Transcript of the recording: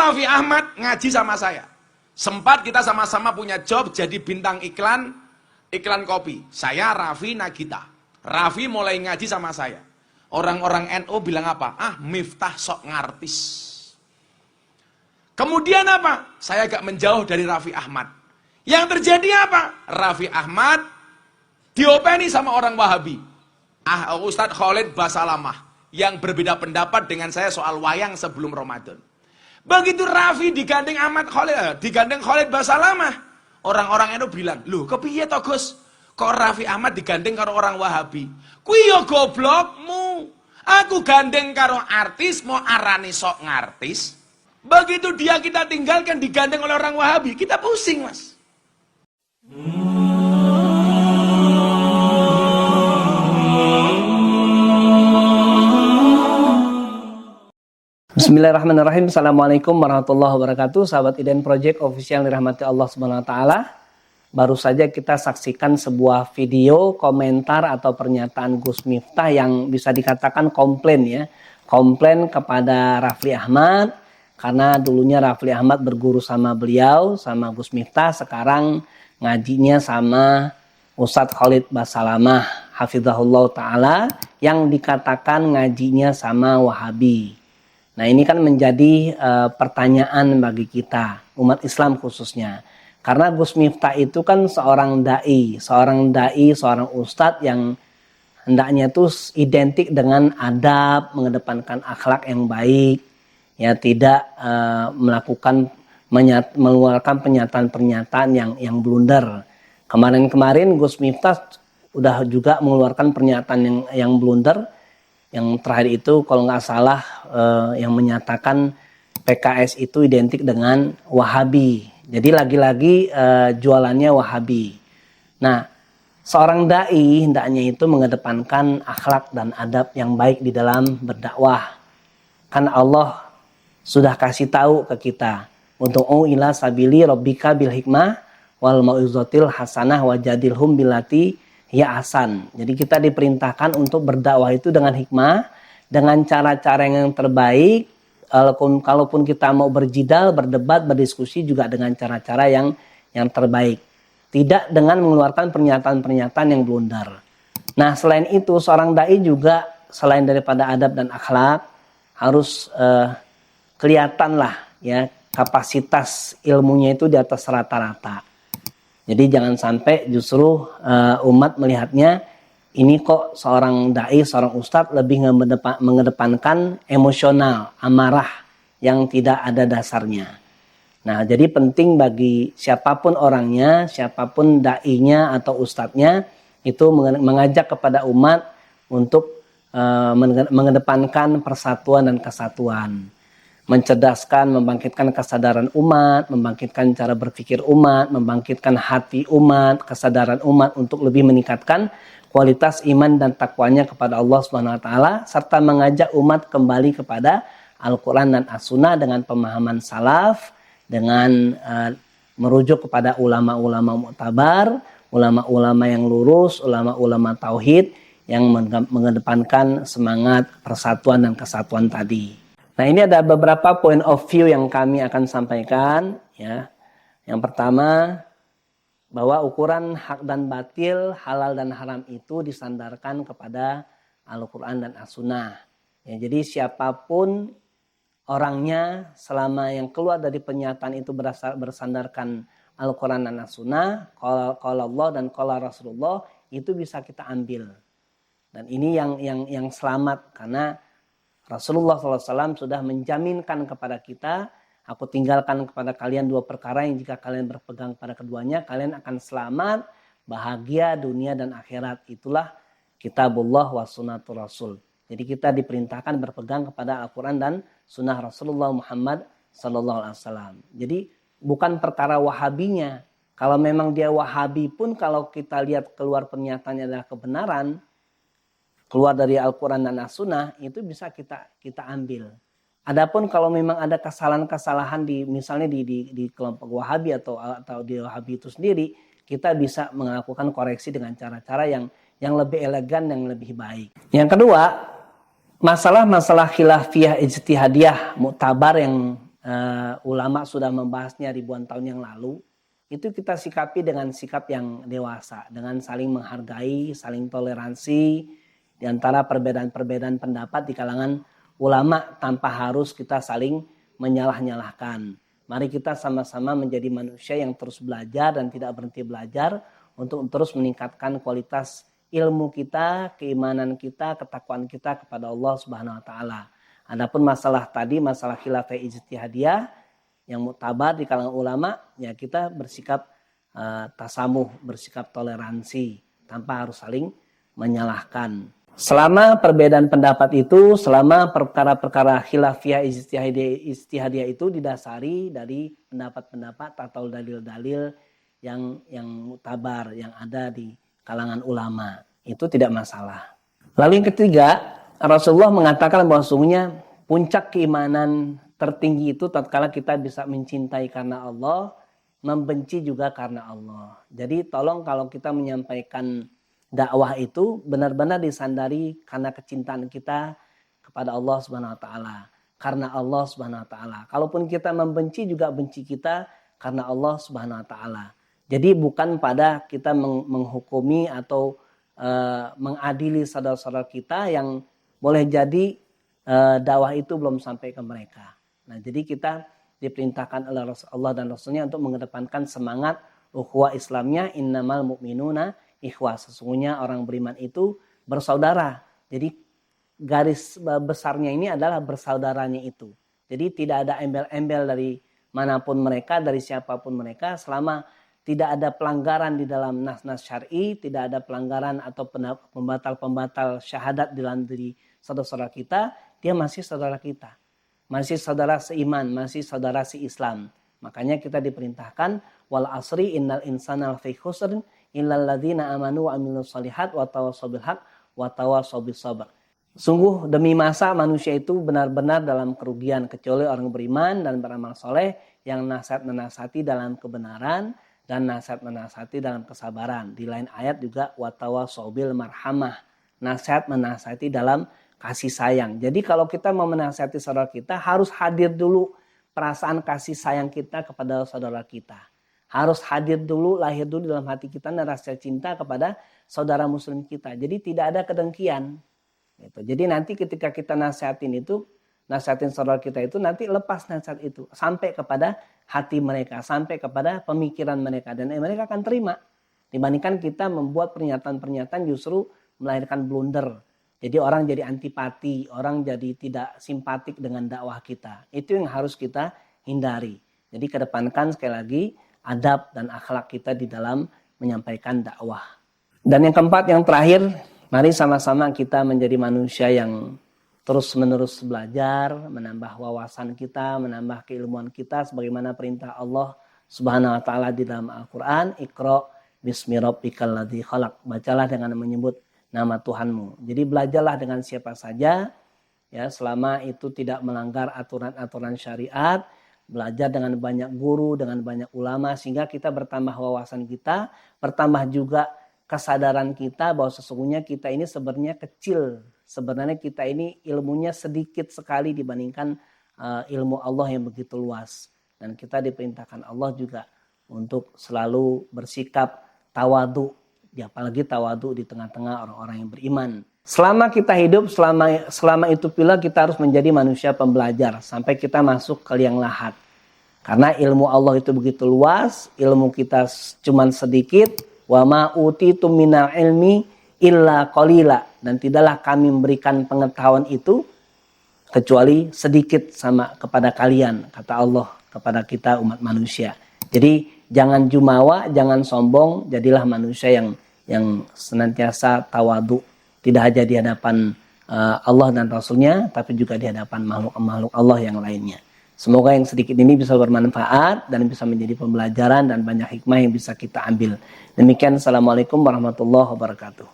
Raffi Ahmad ngaji sama saya. Sempat kita sama-sama punya job jadi bintang iklan kopi. Saya Raffi Nagita. Raffi mulai ngaji sama saya. Orang-orang NU bilang apa? Ah, Miftah sok ngartis. Kemudian apa? Saya agak menjauh dari Raffi Ahmad. Yang terjadi apa? Raffi Ahmad diopeni sama orang Wahabi. Ustadz Khalid Basalamah yang berbeda pendapat dengan saya soal wayang sebelum Ramadan. Begitu Raffi digandeng Khalid Basalamah, orang-orang itu bilang, "Loh, kepiye to, Gus? Kok Raffi Ahmad digandeng karo orang Wahabi? Kuwi yo goblokmu. Aku gandeng karo artis mau arani sok ngartis." Begitu dia kita tinggalkan digandeng oleh orang Wahabi, kita pusing, Mas. Bismillahirrahmanirrahim. Assalamualaikum warahmatullahi wabarakatuh. Sahabat Iden Project Official dirahmati Allah Subhanahu wa taala. Baru saja kita saksikan sebuah video komentar atau pernyataan Gus Miftah yang bisa dikatakan komplain ya. Komplain kepada Raffi Ahmad karena dulunya Raffi Ahmad berguru sama beliau, sama Gus Miftah, sekarang ngajinya sama Ustadz Khalid Basalamah hafizahullah taala yang dikatakan ngajinya sama Wahabi. Nah, ini kan menjadi pertanyaan bagi kita, umat Islam khususnya. Karena Gus Miftah itu kan seorang dai, seorang ustadz yang hendaknya itu identik dengan adab, mengedepankan akhlak yang baik, ya tidak mengeluarkan pernyataan-pernyataan yang blunder. Kemarin Gus Miftah udah juga mengeluarkan pernyataan yang blunder. Yang terakhir itu kalau nggak salah yang menyatakan PKS itu identik dengan Wahabi. Jadi lagi-lagi jualannya Wahabi. Nah, seorang dai hendaknya itu mengedepankan akhlak dan adab yang baik di dalam berdakwah. Kan Allah sudah kasih tahu ke kita untuk ila sabili rabbika bil hikmah wal mau'izatil hasanah wajadilhum billati ya ahsan. Jadi kita diperintahkan untuk berdakwah itu dengan hikmah, dengan cara-cara yang terbaik. Kalaupun kita mau berjidal, berdebat, berdiskusi juga dengan cara-cara yang terbaik. Tidak dengan mengeluarkan pernyataan-pernyataan yang blunder. Nah, selain itu seorang dai juga selain daripada adab dan akhlak harus kelihatan lah ya kapasitas ilmunya itu di atas rata-rata. Jadi jangan sampai justru umat melihatnya ini kok seorang dai, seorang ustadz lebih mengedepankan emosional, amarah yang tidak ada dasarnya. Nah, jadi penting bagi siapapun orangnya, siapapun dainya atau ustadznya itu mengajak kepada umat untuk mengedepankan persatuan dan kesatuan. Mencerdaskan, membangkitkan kesadaran umat, membangkitkan cara berpikir umat, membangkitkan hati umat, kesadaran umat untuk lebih meningkatkan kualitas iman dan takwanya kepada Allah Subhanahu wa taala serta mengajak umat kembali kepada Al-Qur'an dan As-Sunnah dengan pemahaman salaf, dengan merujuk kepada ulama-ulama muktabar, ulama-ulama yang lurus, ulama-ulama tauhid yang mengedepankan semangat persatuan dan kesatuan tadi. Nah, ini ada beberapa point of view yang kami akan sampaikan ya. Yang pertama, bahwa ukuran hak dan batil, halal dan haram itu disandarkan kepada Al-Qur'an dan As-Sunnah. Ya, jadi siapapun orangnya selama yang keluar dari pernyataan itu bersandarkan Al-Qur'an dan As-Sunnah, qala Allah dan qala Rasulullah, itu bisa kita ambil. Dan ini yang selamat karena Rasulullah SAW sudah menjaminkan kepada kita, aku tinggalkan kepada kalian dua perkara yang jika kalian berpegang pada keduanya, kalian akan selamat, bahagia dunia dan akhirat. Itulah kitabullah wa sunnatul rasul. Jadi kita diperintahkan berpegang kepada Al-Quran dan sunnah Rasulullah Muhammad SAW. Jadi bukan perkara wahabinya. Kalau memang dia wahabi pun kalau kita lihat keluar pernyataannya adalah kebenaran, keluar dari Al-Quran dan As-Sunnah, itu bisa kita ambil. Adapun kalau memang ada kesalahan-kesalahan misalnya di kelompok Wahabi atau di Wahabi itu sendiri, kita bisa melakukan koreksi dengan cara-cara yang lebih elegan, yang lebih baik. Yang kedua, masalah khilafiyah ijtihadiyah muktabar yang ulama sudah membahasnya ribuan tahun yang lalu, itu kita sikapi dengan sikap yang dewasa, dengan saling menghargai, saling toleransi di antara perbedaan-perbedaan pendapat di kalangan ulama tanpa harus kita saling menyalah-nyalahkan. Mari kita sama-sama menjadi manusia yang terus belajar dan tidak berhenti belajar untuk terus meningkatkan kualitas ilmu kita, keimanan kita, ketakwaan kita kepada Allah Subhanahu wa taala. Adapun masalah tadi, masalah khilafah ijtihadiyah yang muktabar di kalangan ulama, ya kita bersikap tasamuh, bersikap toleransi tanpa harus saling menyalahkan. Selama perbedaan pendapat itu, selama perkara-perkara khilafiyah ijtihadiyah itu didasari dari pendapat-pendapat atau dalil-dalil yang muktabar yang ada di kalangan ulama, itu tidak masalah. Lalu yang ketiga, Rasulullah mengatakan bahwa sesungguhnya puncak keimanan tertinggi itu tatkala kita bisa mencintai karena Allah, membenci juga karena Allah. Jadi tolong kalau kita menyampaikan dakwah itu benar-benar disandari karena kecintaan kita kepada Allah Subhanahu wa taala, karena Allah Subhanahu wa taala. Kalaupun kita membenci juga benci kita karena Allah Subhanahu wa taala. Jadi bukan pada kita menghukumi atau mengadili saudara-saudara kita yang boleh jadi dakwah itu belum sampai ke mereka. Nah, jadi kita diperintahkan oleh Allah dan Rasulnya untuk mengedepankan semangat ukhuwah Islamnya, innamal mu'minuna ikhwah. Sesungguhnya orang beriman itu bersaudara. Jadi garis besarnya ini adalah bersaudaranya itu. Jadi tidak ada embel-embel dari manapun mereka, dari siapapun mereka, selama tidak ada pelanggaran di dalam nas-nas syar'i, tidak ada pelanggaran atau pembatal-pembatal syahadat di dalam diri saudara-saudara kita, dia masih saudara kita. Masih saudara seiman, masih saudara se-Islam. Makanya kita diperintahkan wal asri innal insana lafi khusr illal ladzina amanu wa amilus solihat wa tawassaw bil haq wa tawassaw bis sabr. Sungguh demi masa manusia itu benar-benar dalam kerugian kecuali orang beriman dan beramal soleh yang nasihat menasihati dalam kebenaran dan nasihat menasihati dalam kesabaran. Di lain ayat juga wa tawassaw bil marhamah, nasihat menasihati dalam kasih sayang. Jadi kalau kita mau menasihati saudara kita harus hadir dulu perasaan kasih sayang kita kepada saudara kita. Harus hadir dulu, lahir dulu dalam hati kita rasa cinta kepada saudara muslim kita. Jadi tidak ada kedengkian. Gitu. Jadi nanti ketika kita nasihatin itu, nasihatin saudara kita itu nanti lepas nasihat itu sampai kepada hati mereka, sampai kepada pemikiran mereka dan mereka akan terima. Dibandingkan kita membuat pernyataan-pernyataan justru melahirkan blunder. Jadi orang jadi antipati, orang jadi tidak simpatik dengan dakwah kita. Itu yang harus kita hindari. Jadi kedepankan sekali lagi adab dan akhlak kita di dalam menyampaikan dakwah. Dan yang keempat, yang terakhir, mari sama-sama kita menjadi manusia yang terus-menerus belajar, menambah wawasan kita, menambah keilmuan kita sebagaimana perintah Allah Subhanahu wa taala di dalam Al-Qur'an, Iqra bismi rabbikal ladzi khalaq. Bacalah dengan menyebut nama Tuhanmu. Jadi belajarlah dengan siapa saja, ya, selama itu tidak melanggar aturan-aturan syariat. Belajar dengan banyak guru, dengan banyak ulama, sehingga kita bertambah wawasan kita, bertambah juga kesadaran kita bahwa sesungguhnya kita ini sebenarnya kecil. Sebenarnya kita ini ilmunya sedikit sekali dibandingkan ilmu Allah yang begitu luas. Dan kita diperintahkan Allah juga untuk selalu bersikap tawadu. Apalagi tawadu di tengah-tengah orang-orang yang beriman. Selama kita hidup, selama itu pula kita harus menjadi manusia pembelajar sampai kita masuk ke liang lahat. Karena ilmu Allah itu begitu luas, ilmu kita cuma sedikit. Wa ma utitum minal ilmi illa qalila, dan tidaklah kami memberikan pengetahuan itu kecuali sedikit sama kepada kalian, kata Allah kepada kita umat manusia. Jadi jangan jumawa, jangan sombong, jadilah manusia yang senantiasa tawadu, tidak hanya di hadapan Allah dan Rasulnya, tapi juga di hadapan makhluk-makhluk Allah yang lainnya. Semoga yang sedikit ini bisa bermanfaat dan bisa menjadi pembelajaran dan banyak hikmah yang bisa kita ambil. Demikian, Assalamualaikum warahmatullahi wabarakatuh.